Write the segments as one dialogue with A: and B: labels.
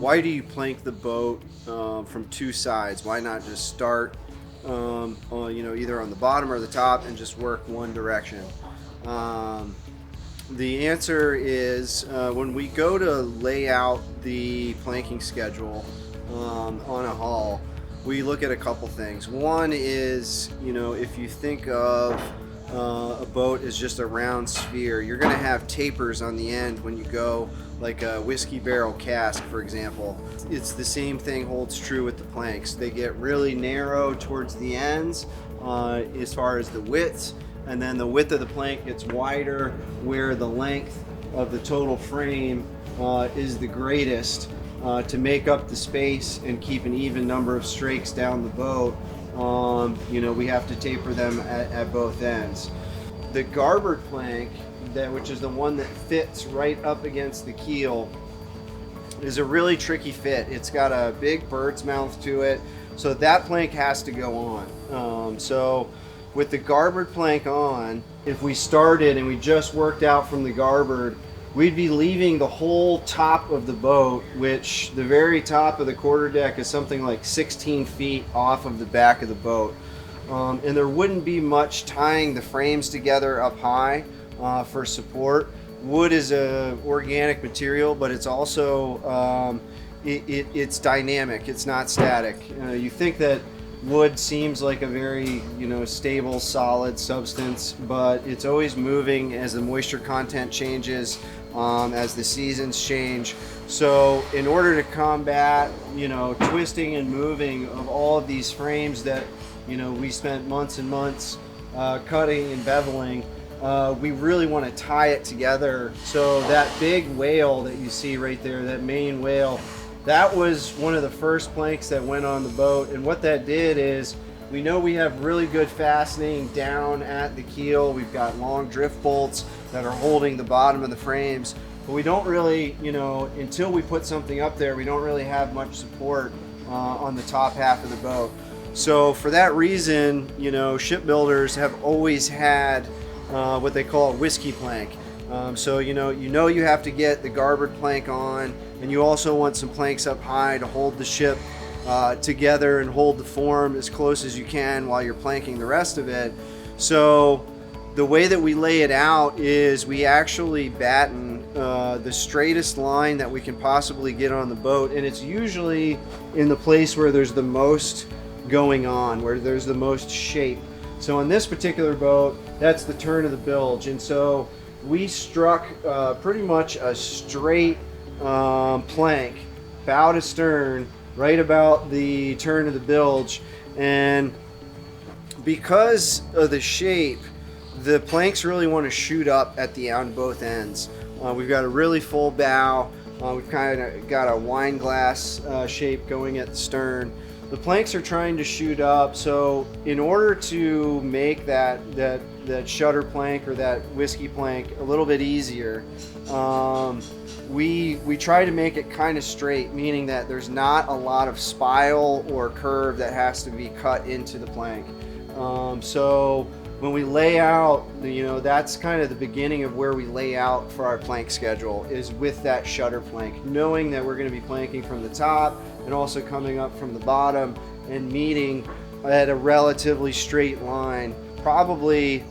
A: why do you plank the boat from two sides? Why not just start either on the bottom or the top and just work one direction? The answer is when we go to lay out the planking schedule on a hull, we look at a couple things. One is, if you think of a boat as just a round sphere, you're going to have tapers on the end when you go, like a whiskey barrel cask, for example. It's the same thing holds true with the planks. They get really narrow towards the ends as far as the widths, and then the width of the plank gets wider where the length of the total frame is the greatest to make up the space and keep an even number of strakes down the boat. We have to taper them at both ends. The garboard plank, which is the one that fits right up against the keel, is a really tricky fit. It's got a big bird's mouth to it, so that plank has to go on. So with the garboard plank on, if we started and we just worked out from the garboard, we'd be leaving the whole top of the boat, which the very top of the quarterdeck is something like 16 feet off of the back of the boat. And there wouldn't be much tying the frames together up high for support. Wood is a organic material, but it's also it's dynamic. It's not static. You think that wood seems like a very stable, solid substance, but it's always moving as the moisture content changes, as the seasons change. So in order to combat twisting and moving of all of these frames that we spent months and months cutting and beveling, we really want to tie it together. So that big whale that you see right there, that main whale, that was one of the first planks that went on the boat. And what that did is, we know we have really good fastening down at the keel. We've got long drift bolts that are holding the bottom of the frames, but we don't really, until we put something up there, we don't really have much support on the top half of the boat. So for that reason, shipbuilders have always had what they call a whiskey plank. So you have to get the garboard plank on, and you also want some planks up high to hold the ship together and hold the form as close as you can while you're planking the rest of it. So the way that we lay it out is we actually batten the straightest line that we can possibly get on the boat, and it's usually in the place where there's the most going on, where there's the most shape. So on this particular boat, that's the turn of the bilge, and so we struck pretty much a straight plank, bow to stern, right about the turn of the bilge. And because of the shape, the planks really want to shoot up on both ends. We've got a really full bow. We've kind of got a wine glass shape going at the stern. The planks are trying to shoot up, so in order to make that shutter plank or that whiskey plank a little bit easier, we try to make it kind of straight, meaning that there's not a lot of spile or curve that has to be cut into the plank. So when we lay out, that's kind of the beginning of where we lay out for our plank schedule, is with that shutter plank, knowing that we're going to be planking from the top and also coming up from the bottom and meeting at a relatively straight line. Probably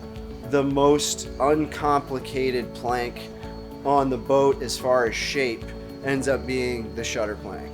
A: the most uncomplicated plank on the boat as far as shape ends up being the shutter plank.